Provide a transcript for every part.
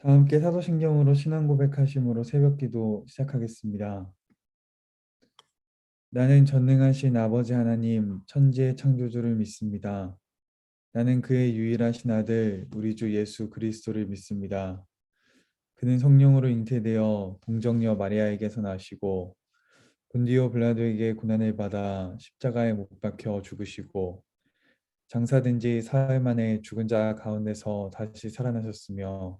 다 함께 사도신경으로 신앙 고백하심으로 새벽기도 시작하겠습니다. 나는 전능하신 아버지 하나님, 천지의 창조주를 믿습니다. 나는 그의 유일하신 아들, 우리 주 예수 그리스도를 믿습니다. 그는 성령으로 잉태되어 동정녀 마리아에게서 나시고 본디오 빌라도에게 고난을 받아 십자가에 못 박혀 죽으시고 장사된 지 사흘 만에 죽은 자 가운데서 다시 살아나셨으며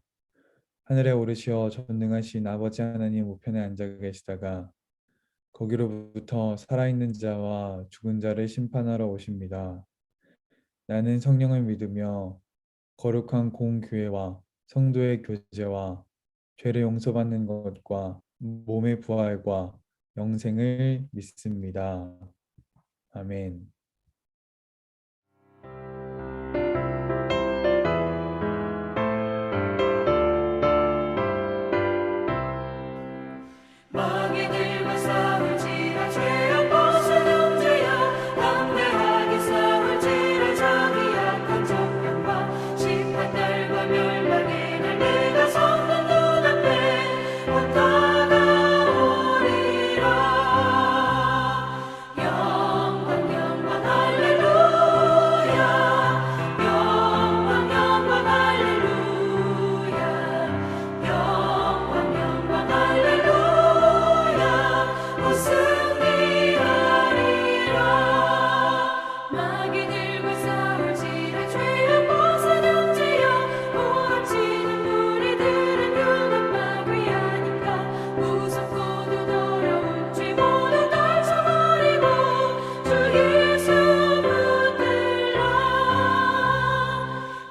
하늘에 오르시어 전능하신 아버지 하나님 우편에 앉아 계시다가 거기로부터 살아있는 자와 죽은 자를 심판하러 오십니다. 나는 성령을 믿으며 거룩한 공교회와 성도의 교제와 죄를 용서받는 것과 몸의 부활과 영생을 믿습니다. 아멘. 마귀들과 싸울지라 죄악 벗은 죄야 담대하게 싸울지라 자기 약한 정령과 심판날과 멸망의 날 내가 성문 눈앞에 곧 다가오리라. 영광 영광 할렐루야. 영광 영광 할렐루야. 영광 영광 할렐루야. 승리하리라. 마귀들과 싸울지라 죄악 벗은 형제여 오합지는 무리들은 흉악마귀 아닌가. 무섭고도 더러운 죄 모두 떨쳐버리고 주 예수 붙들라.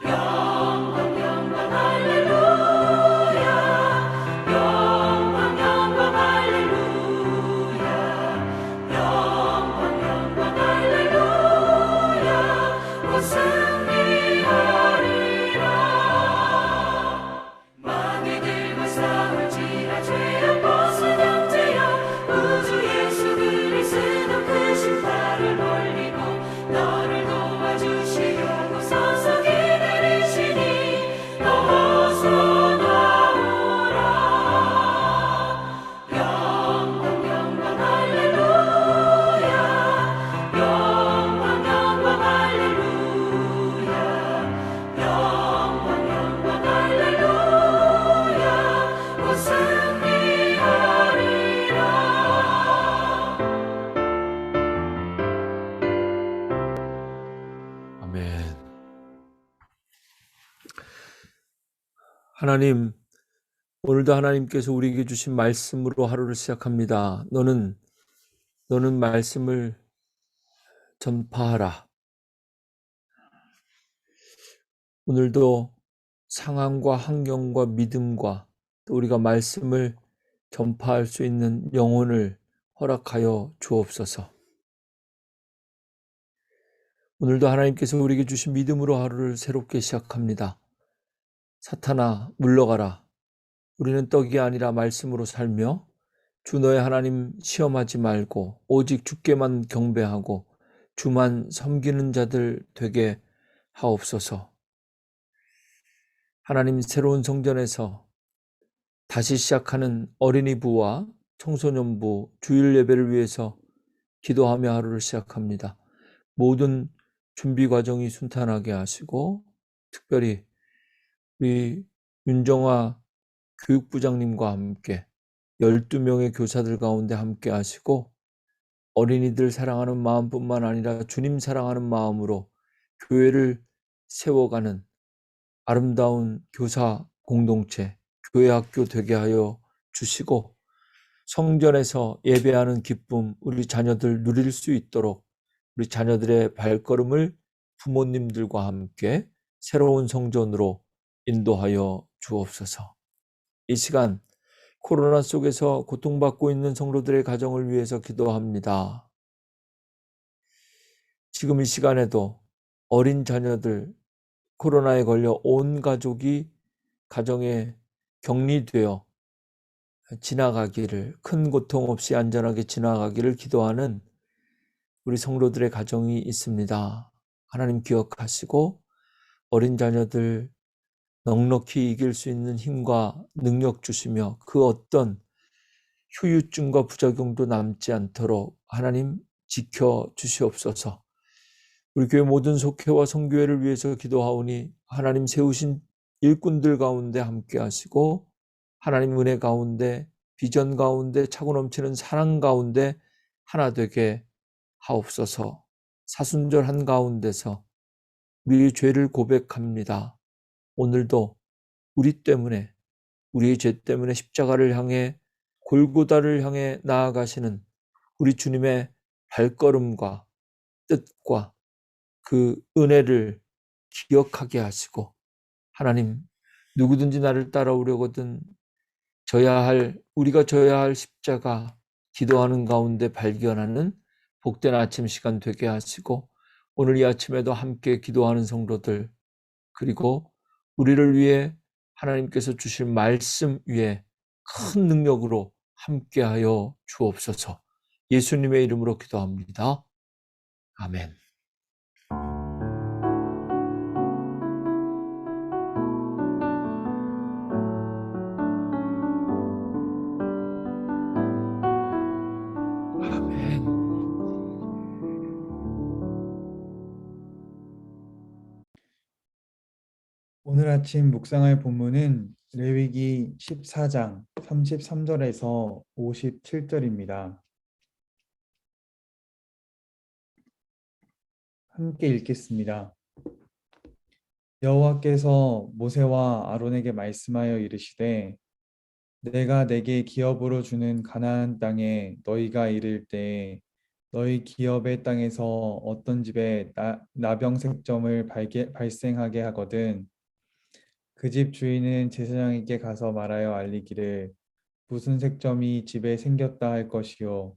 영광 영광 할렐루야. 영광 영광 할렐루야. 영광 영광 할렐루야. 곧 승리하리라. 마귀들과 싸울지라 죄악 벗은 형제여 우주 예수 그리스도 크신 팔을 벌리고 너를 도와주시려고 서서 기다리시니 어서 나오라. 영광 영광 할렐루야. 영광 영광 할렐루야. 영광 영광 할렐루야. 곧 승리하리라. 아멘. 하나님, 오늘도 하나님께서 우리에게 주신 말씀으로 하루를 시작합니다. 너는 말씀을 전파하라. 오늘도 상황과 환경과 믿음과 또 우리가 말씀을 전파할 수 있는 영혼을 허락하여 주옵소서. 오늘도 하나님께서 우리에게 주신 믿음으로 하루를 새롭게 시작합니다. 사탄아, 물러가라. 우리는 떡이 아니라 말씀으로 살며 주 너의 하나님 시험하지 말고 오직 주께만 경배하고 주만 섬기는 자들 되게 하옵소서. 하나님, 새로운 성전에서 다시 시작하는 어린이부와 청소년부 주일 예배를 위해서 기도하며 하루를 시작합니다. 모든 준비 과정이 순탄하게 하시고 특별히 우리 윤정아 교육부장님과 함께 12명의 교사들 가운데 함께 하시고 어린이들 사랑하는 마음뿐만 아니라 주님 사랑하는 마음으로 교회를 세워가는 아름다운 교사 공동체, 교회 학교 되게 하여 주시고 성전에서 예배하는 기쁨 우리 자녀들 누릴 수 있도록 우리 자녀들의 발걸음을 부모님들과 함께 새로운 성전으로 인도하여 주옵소서. 이 시간 코로나 속에서 고통받고 있는 성도들의 가정을 위해서 기도합니다. 지금 이 시간에도 어린 자녀들 코로나에 걸려 온 가족이 가정에 격리되어 지나가기를, 큰 고통 없이 안전하게 지나가기를 기도하는 우리 성도들의 가정이 있습니다. 하나님 기억하시고 어린 자녀들 넉넉히 이길 수 있는 힘과 능력 주시며 그 어떤 후유증과 부작용도 남지 않도록 하나님 지켜 주시옵소서. 우리 교회 모든 속회와 성교회를 위해서 기도하오니 하나님 세우신 일꾼들 가운데 함께 하시고 하나님 은혜 가운데 비전 가운데 차고 넘치는 사랑 가운데 하나 되게 하옵소서. 사순절한 가운데서 우리의 죄를 고백합니다. 오늘도 우리 때문에 우리의 죄 때문에 십자가를 향해 골고다를 향해 나아가시는 우리 주님의 발걸음과 뜻과 그 은혜를 기억하게 하시고 하나님 누구든지 나를 따라오려거든 우리가 져야 할 십자가 기도하는 가운데 발견하는 복된 아침 시간 되게 하시고 오늘 이 아침에도 함께 기도하는 성도들 그리고 우리를 위해 하나님께서 주실 말씀 위에 큰 능력으로 함께하여 주옵소서. 예수님의 이름으로 기도합니다. 아멘. 아멘. 오늘 아침 묵상할 본문은 레위기 14장 33절에서 57절입니다. 함께 읽겠습니다. 여호와께서 모세와 아론에게 말씀하여 이르시되 내가 내게 기업으로 주는 가나안 땅에 너희가 이를 때에 너희 기업의 땅에서 어떤 집에 나병색점을 발생하게 하거든 그 집 주인은 제사장에게 가서 말하여 알리기를 무슨 색점이 집에 생겼다 할 것이요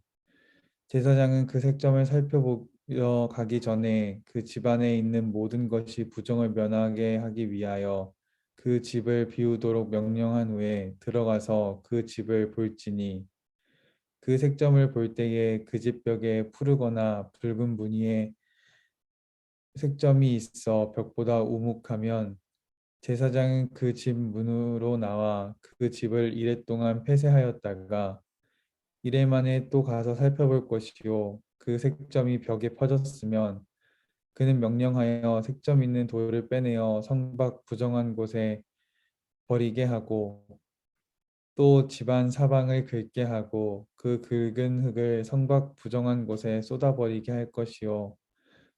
제사장은 그 색점을 살펴보러 가기 전에 그 집안에 있는 모든 것이 부정을 면하게 하기 위하여 그 집을 비우도록 명령한 후에 들어가서 그 집을 볼지니 그 색점을 볼 때에 그 집 벽에 푸르거나 붉은 무늬의 색점이 있어 벽보다 우묵하면 제사장은 그 집 문으로 나와 그 집을 이레 동안 폐쇄하였다가 이래 만에 또 가서 살펴볼 것이요 그 색점이 벽에 퍼졌으면 그는 명령하여 색점 있는 돌을 빼내어 성 밖 부정한 곳에 버리게 하고 또 집안 사방을 긁게 하고 그 긁은 흙을 성 밖 부정한 곳에 쏟아버리게 할 것이요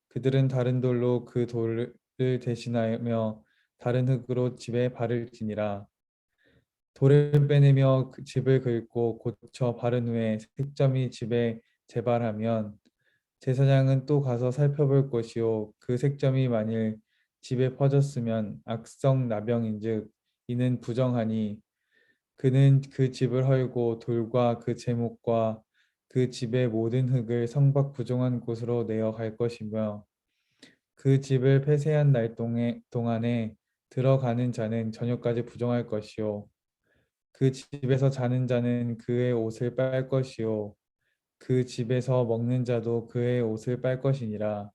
그들은 다른 돌로 그 돌을 대신하며 다른 흙으로 집에 바를지니라 돌을 빼내며 그 집을 긁고 고쳐 바른 후에 색점이 집에 재발하면 제사장은 또 가서 살펴볼 것이요 그 색점이 만일 집에 퍼졌으면 악성 나병인즉 이는 부정하니 그는 그 집을 헐고 돌과 그 제목과 그 집의 모든 흙을 성밖 부정한 곳으로 내어 갈 것이며 그 집을 폐쇄한 날 동안에 들어가는 자는 저녁까지 부정할 것이요 그 집에서 자는 자는 그의 옷을 빨 것이요 그 집에서 먹는 자도 그의 옷을 빨 것이니라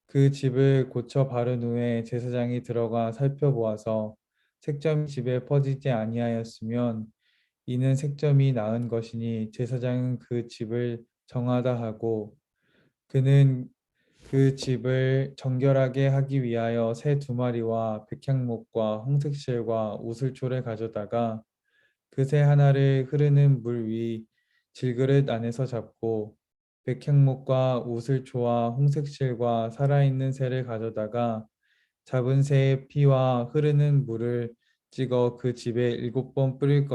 그 집을 고쳐 바른 후에 제사장이 들어가 살펴보아서 색점이 집에 퍼지지 아니하였으면 이는 색점이 나은 것이니 제사장은 그 집을 정하다 하고 그는 그 집을 정결하게 하기 위하여 새 두 마리와 백향목과 홍색실과 우슬초를 가져다가 그 새 하나를 흐르는 물 위 질그릇 안에서 잡고 백향목과 우슬초와 홍색실과 살아있는 새를 가져다가 잡은 새의 피와 흐르는 물을 찍어 그 집에 7번 뿌릴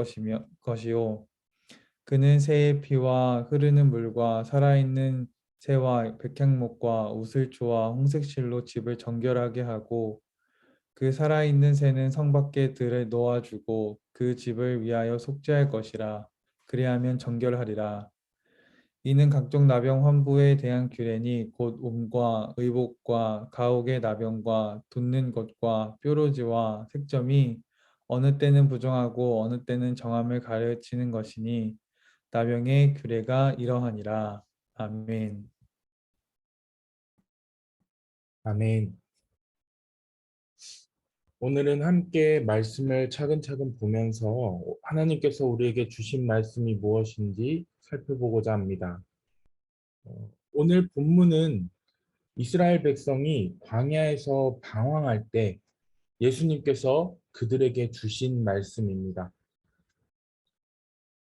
것이요 그는 새의 피와 흐르는 물과 살아있는 새와 백향목과 우슬초와 홍색실로 집을 정결하게 하고 그 살아있는 새는 성 밖에 들에 놓아주고 그 집을 위하여 속죄할 것이라 그리하면 정결하리라 이는 각종 나병 환부에 대한 규례니 곧 옴과 의복과 가옥의 나병과 돋는 것과 뾰루지와 색점이 어느 때는 부정하고 어느 때는 정함을 가르치는 것이니 나병의 규례가 이러하니라. 아멘. 아멘. 오늘은 함께 말씀을 차근차근 보면서 하나님께서 우리에게 주신 말씀이 무엇인지 살펴보고자 합니다. 오늘 본문은 이스라엘 백성이 광야에서 방황할 때 예수님께서 그들에게 주신 말씀입니다.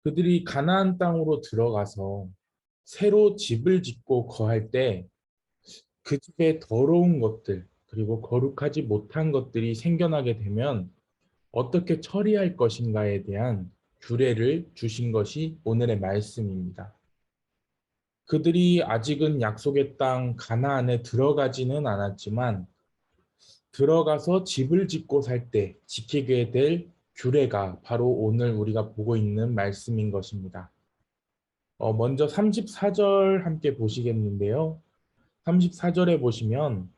그들이 가나안 땅으로 들어가서 새로 집을 짓고 거할 때 그 집에 더러운 것들 그리고 거룩하지 못한 것들이 생겨나게 되면 어떻게 처리할 것인가에 대한 규례를 주신 것이 오늘의 말씀입니다. 그들이 아직은 약속의 땅 가나안에 들어가지는 않았지만 들어가서 집을 짓고 살 때 지키게 될 규례가 바로 오늘 우리가 보고 있는 말씀인 것입니다. 먼저 34절 함께 보시겠는데요. 34절에 보시면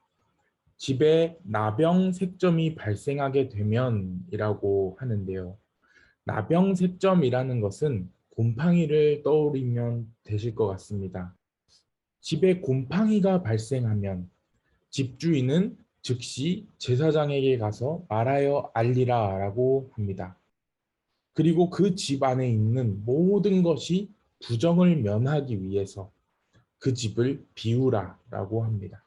집에 나병색점이 발생하게 되면이라고 하는데요. 나병색점이라는 것은 곰팡이를 떠올리면 되실 것 같습니다. 집에 곰팡이가 발생하면 집주인은 즉시 제사장에게 가서 말하여 알리라 라고 합니다. 그리고 그 집 안에 있는 모든 것이 부정을 면하기 위해서 그 집을 비우라 라고 합니다.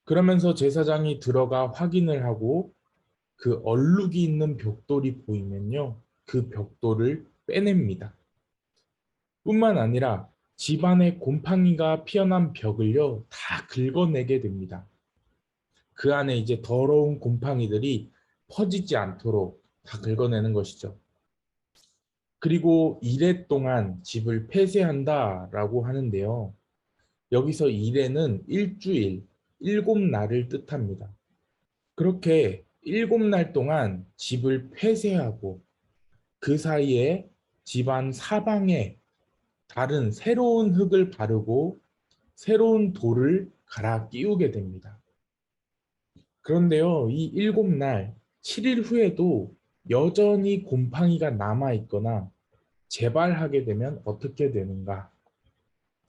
그러면서 제사장이 들어가 확인을 하고 그 얼룩이 있는 벽돌이 보이면요, 그 벽돌을 빼냅니다. 뿐만 아니라 집안에 곰팡이가 피어난 벽을요, 다 긁어내게 됩니다. 그 안에 이제 더러운 곰팡이들이 퍼지지 않도록 다 긁어내는 것이죠. 그리고 이레 동안 집을 폐쇄한다라고 하는데요. 여기서 이레는 일주일, 7날을 뜻합니다. 그렇게 7날 동안 집을 폐쇄하고 그 사이에 집안 사방에 다른 새로운 흙을 바르고 새로운 돌을 갈아 끼우게 됩니다. 그런데요, 이 7날, 7일 후에도 여전히 곰팡이가 남아있거나 재발하게 되면 어떻게 되는가?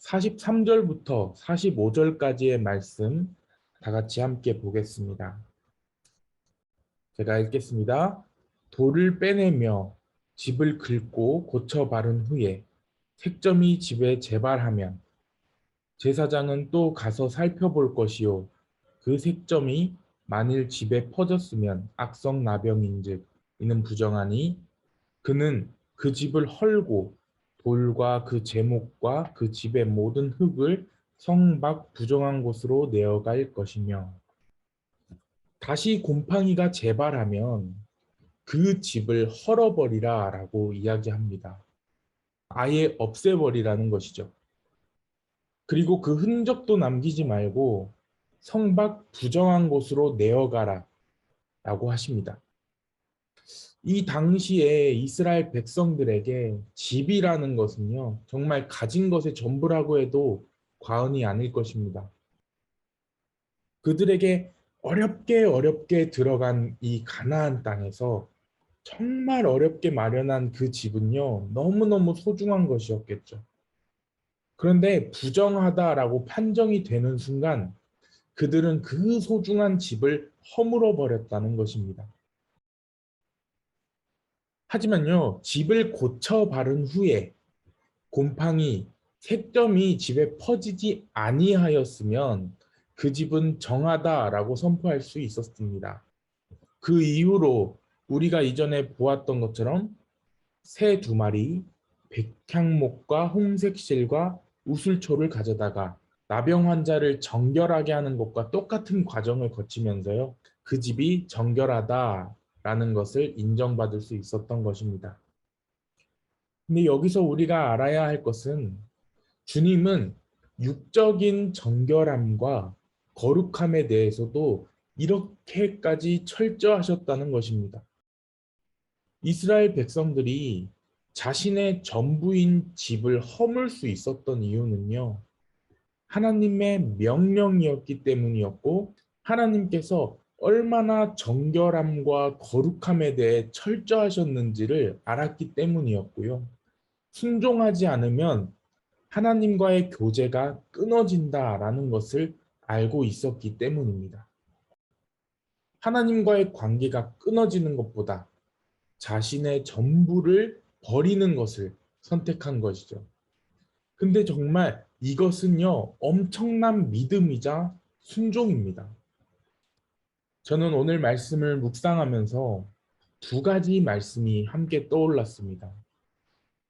43절부터 45절까지의 말씀 다 같이 함께 보겠습니다. 제가 읽겠습니다. 돌을 빼내며 집을 긁고 고쳐 바른 후에 색점이 집에 재발하면 제사장은 또 가서 살펴볼 것이요 그 색점이 만일 집에 퍼졌으면 악성나병인즉 이는 부정하니 그는 그 집을 헐고 돌과 그 제목과 그 집의 모든 흙을 성 밖 부정한 곳으로 내어갈 것이며 다시 곰팡이가 재발하면 그 집을 헐어버리라 라고 이야기합니다. 아예 없애버리라는 것이죠. 그리고 그 흔적도 남기지 말고 성 밖 부정한 곳으로 내어가라 라고 하십니다. 이 당시에 이스라엘 백성들에게 집이라는 것은요, 정말 가진 것의 전부라고 해도 과언이 아닐 것입니다. 그들에게 어렵게 들어간 이 가나안 땅에서 정말 어렵게 마련한 그 집은요, 너무너무 소중한 것이었겠죠. 그런데 부정하다라고 판정이 되는 순간 그들은 그 소중한 집을 허물어 버렸다는 것입니다. 하지만요, 집을 고쳐 바른 후에 곰팡이, 색점이 집에 퍼지지 아니하였으면 그 집은 정하다라고 선포할 수 있었습니다. 그 이후로 우리가 이전에 보았던 것처럼 새 2마리, 백향목과 홍색실과 우슬초를 가져다가 나병 환자를 정결하게 하는 것과 똑같은 과정을 거치면서요, 그 집이 정결하다라는 것을 인정받을 수 있었던 것입니다. 근데 여기서 우리가 알아야 할 것은 주님은 육적인 정결함과 거룩함에 대해서도 이렇게까지 철저하셨다는 것입니다. 이스라엘 백성들이 자신의 전부인 집을 허물 수 있었던 이유는요, 하나님의 명령이었기 때문이었고 하나님께서 얼마나 정결함과 거룩함에 대해 철저하셨는지를 알았기 때문이었고요. 순종하지 않으면 하나님과의 교제가 끊어진다라는 것을 알고 있었기 때문입니다. 하나님과의 관계가 끊어지는 것보다 자신의 전부를 버리는 것을 선택한 것이죠. 근데 정말 이것은요, 엄청난 믿음이자 순종입니다. 저는 오늘 말씀을 묵상하면서 두 가지 말씀이 함께 떠올랐습니다.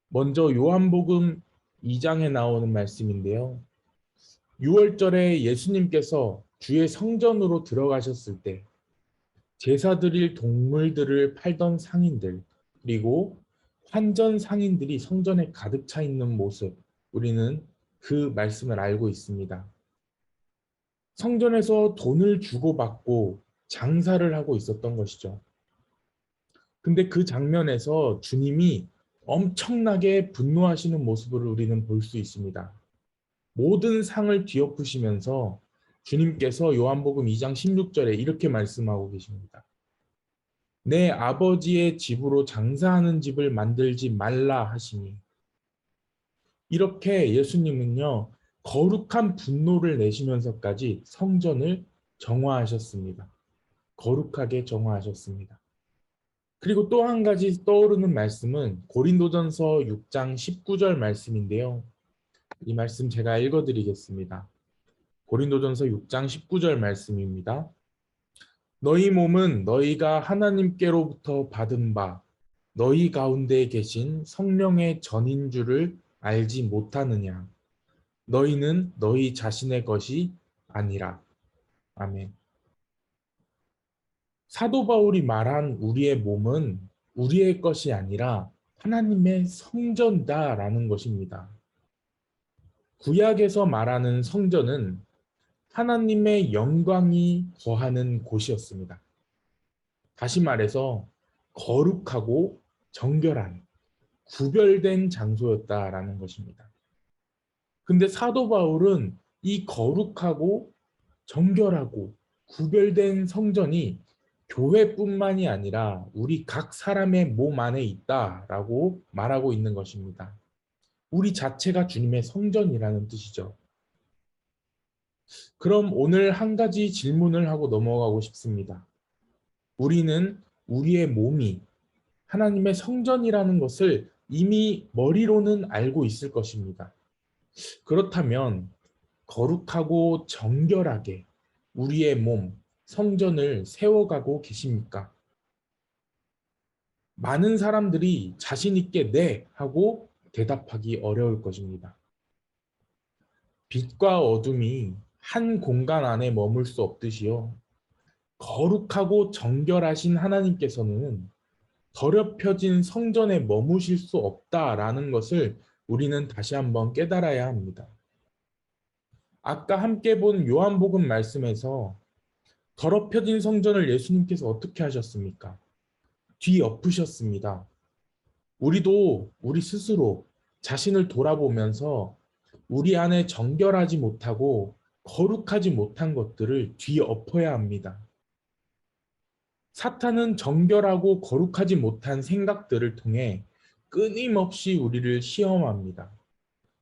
먼저 요한복음 2장에 나오는 말씀인데요. 6월절에 예수님께서 주의 성전으로 들어가셨을 때 제사 드릴 동물들을 팔던 상인들, 그리고 환전 상인들이 성전에 가득 차 있는 모습, 우리는 그 말씀을 알고 있습니다. 성전에서 돈을 주고받고 장사를 하고 있었던 것이죠. 근데 그 장면에서 주님이 엄청나게 분노하시는 모습을 우리는 볼 수 있습니다. 모든 상을 뒤엎으시면서 주님께서 요한복음 2장 16절에 이렇게 말씀하고 계십니다. 내 아버지의 집으로 장사하는 집을 만들지 말라 하시니. 이렇게 예수님은요, 거룩한 분노를 내시면서까지 성전을 정화하셨습니다. 거룩하게 정화하셨습니다. 그리고 또 한 가지 떠오르는 말씀은 고린도전서 6장 19절 말씀인데요. 이 말씀 제가 읽어드리겠습니다. 고린도전서 6장 19절 말씀입니다. 너희 몸은 너희가 하나님께로부터 받은 바 너희 가운데 계신 성령의 전인 줄을 알지 못하느냐. 너희는 너희 자신의 것이 아니라. 아멘. 사도 바울이 말한 우리의 몸은 우리의 것이 아니라 하나님의 성전이다라는 것입니다. 구약에서 말하는 성전은 하나님의 영광이 거하는 곳이었습니다. 다시 말해서 거룩하고 정결한, 구별된 장소였다라는 것입니다. 근데 사도 바울은 이 거룩하고 정결하고 구별된 성전이 교회뿐만이 아니라 우리 각 사람의 몸 안에 있다라고 말하고 있는 것입니다. 우리 자체가 주님의 성전이라는 뜻이죠. 그럼 오늘 한 가지 질문을 하고 넘어가고 싶습니다. 우리는 우리의 몸이 하나님의 성전이라는 것을 이미 머리로는 알고 있을 것입니다. 그렇다면 거룩하고 정결하게 우리의 몸, 성전을 세워가고 계십니까? 많은 사람들이 자신 있게 네 하고 대답하기 어려울 것입니다. 빛과 어둠이 한 공간 안에 머물 수 없듯이요. 거룩하고 정결하신 하나님께서는 더럽혀진 성전에 머무실 수 없다라는 것을 우리는 다시 한번 깨달아야 합니다. 아까 함께 본 요한복음 말씀에서 더럽혀진 성전을 예수님께서 어떻게 하셨습니까? 뒤엎으셨습니다. 우리도 우리 스스로 자신을 돌아보면서 우리 안에 정결하지 못하고 거룩하지 못한 것들을 뒤엎어야 합니다. 사탄은 정결하고 거룩하지 못한 생각들을 통해 끊임없이 우리를 시험합니다.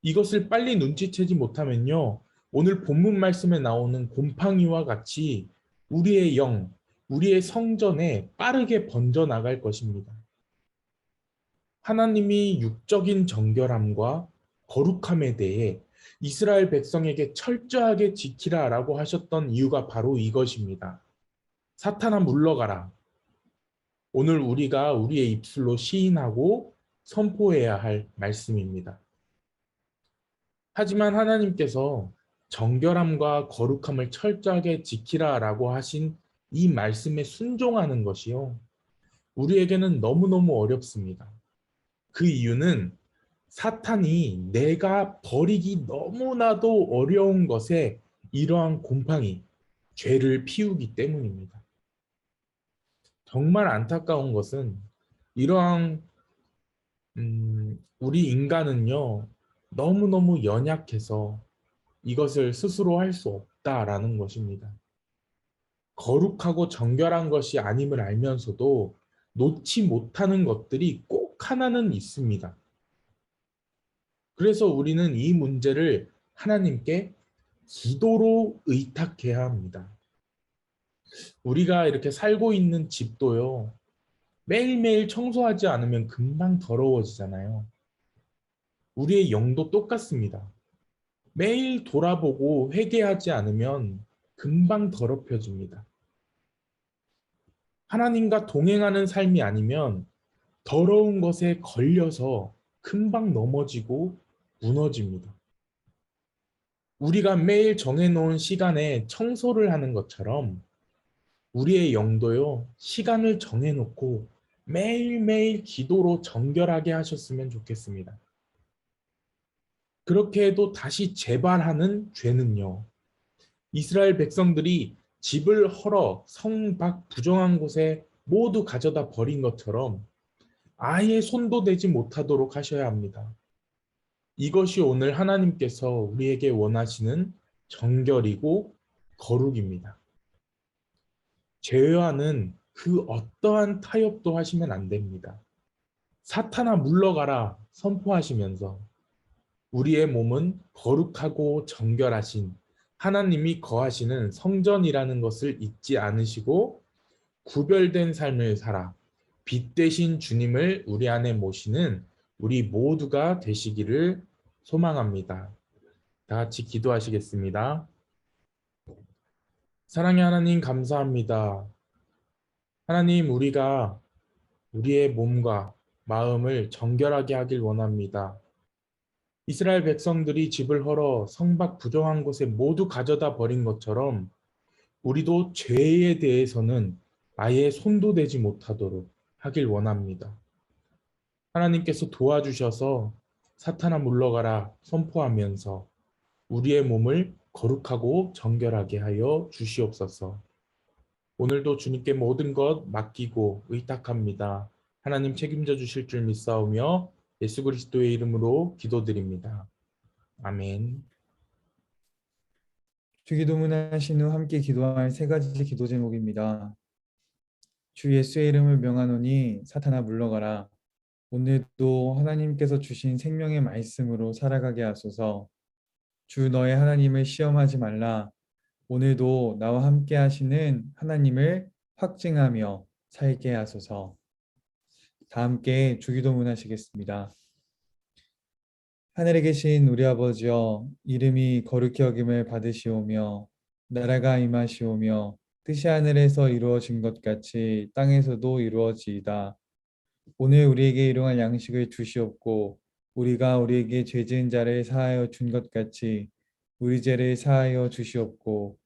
이것을 빨리 눈치채지 못하면요, 오늘 본문 말씀에 나오는 곰팡이와 같이 우리의 영, 우리의 성전에 빠르게 번져나갈 것입니다. 하나님이 육적인 정결함과 거룩함에 대해 이스라엘 백성에게 철저하게 지키라라고 하셨던 이유가 바로 이것입니다. 사탄아 물러가라. 오늘 우리가 우리의 입술로 시인하고 선포해야 할 말씀입니다. 하지만 하나님께서 정결함과 거룩함을 철저하게 지키라라고 하신 이 말씀에 순종하는 것이요, 우리에게는 너무너무 어렵습니다. 그 이유는 사탄이 내가 버리기 너무나도 어려운 것에 이러한 곰팡이, 죄를 피우기 때문입니다. 정말 안타까운 것은 이러한 우리 인간은요, 너무너무 연약해서 이것을 스스로 할 수 없다라는 것입니다. 거룩하고 정결한 것이 아님을 알면서도 놓지 못하는 것들이 꼭 하나는 있습니다. 그래서 우리는 이 문제를 하나님께 기도로 의탁해야 합니다. 우리가 이렇게 살고 있는 집도요, 매일매일 청소하지 않으면 금방 더러워지잖아요. 우리의 영도 똑같습니다. 매일 돌아보고 회개하지 않으면 금방 더럽혀집니다. 하나님과 동행하는 삶이 아니면 더러운 것에 걸려서 금방 넘어지고 무너집니다. 우리가 매일 정해놓은 시간에 청소를 하는 것처럼 우리의 영도요, 시간을 정해놓고 매일매일 기도로 정결하게 하셨으면 좋겠습니다. 그렇게 해도 다시 재발하는 죄는요, 이스라엘 백성들이 집을 헐어 성 밖 부정한 곳에 모두 가져다 버린 것처럼 아예 손도 대지 못하도록 하셔야 합니다. 이것이 오늘 하나님께서 우리에게 원하시는 정결이고 거룩입니다. 죄와는 그 어떠한 타협도 하시면 안 됩니다. 사탄아 물러가라 선포하시면서 우리의 몸은 거룩하고 정결하신 하나님이 거하시는 성전이라는 것을 잊지 않으시고 구별된 삶을 살아 빛 대신 주님을 우리 안에 모시는 우리 모두가 되시기를 소망합니다. 다 같이 기도하시겠습니다. 사랑의 하나님 감사합니다. 하나님, 우리가 우리의 몸과 마음을 정결하게 하길 원합니다. 이스라엘 백성들이 집을 헐어 성 밖 부정한 곳에 모두 가져다 버린 것처럼 우리도 죄에 대해서는 아예 손도 대지 못하도록 하길 원합니다. 하나님께서 도와주셔서 사탄아 물러가라 선포하면서 우리의 몸을 거룩하고 정결하게 하여 주시옵소서. 오늘도 주님께 모든 것 맡기고 의탁합니다. 하나님 책임져 주실 줄 믿사오며 예수 그리스도의 이름으로 기도드립니다. 아멘. 주기도문 하신 후 함께 기도할 세 가지 기도 제목입니다. 주 예수의 이름을 명하노니 사탄아 물러가라. 오늘도 하나님께서 주신 생명의 말씀으로 살아가게 하소서. 주 너의 하나님을 시험하지 말라. 오늘도 나와 함께 하시는 하나님을 확증하며 살게 하소서. 다 함께 주기도문 하시겠습니다. 하늘에 계신 우리 아버지여, 이름이 거룩히 여김을 받으시오며 나라가 임하시오며 뜻이 하늘에서 이루어진 것 같이 땅에서도 이루어지이다. 오늘 우리에게 일용할 양식을 주시옵고 우리가 우리에게 죄 지은 자를 사하여 준 것 같이 우리 죄를 사하여 주시옵고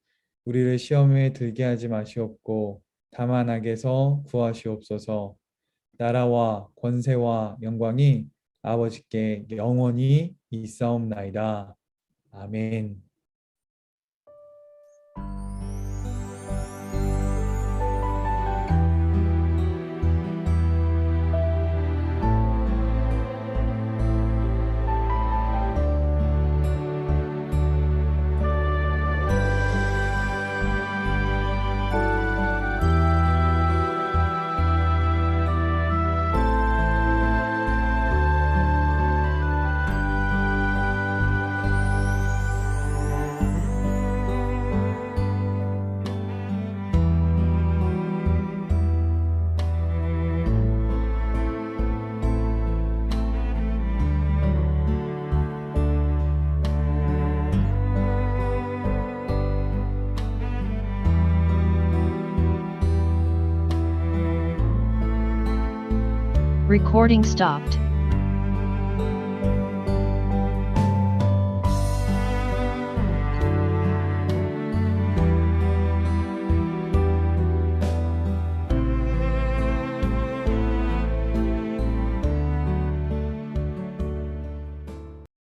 우리를 시험에 들게 하지 마시옵고 다만 악에서 구하시옵소서. 나라와 권세와 영광이 아버지께 영원히 있사옵나이다. 아멘. Recording stopped.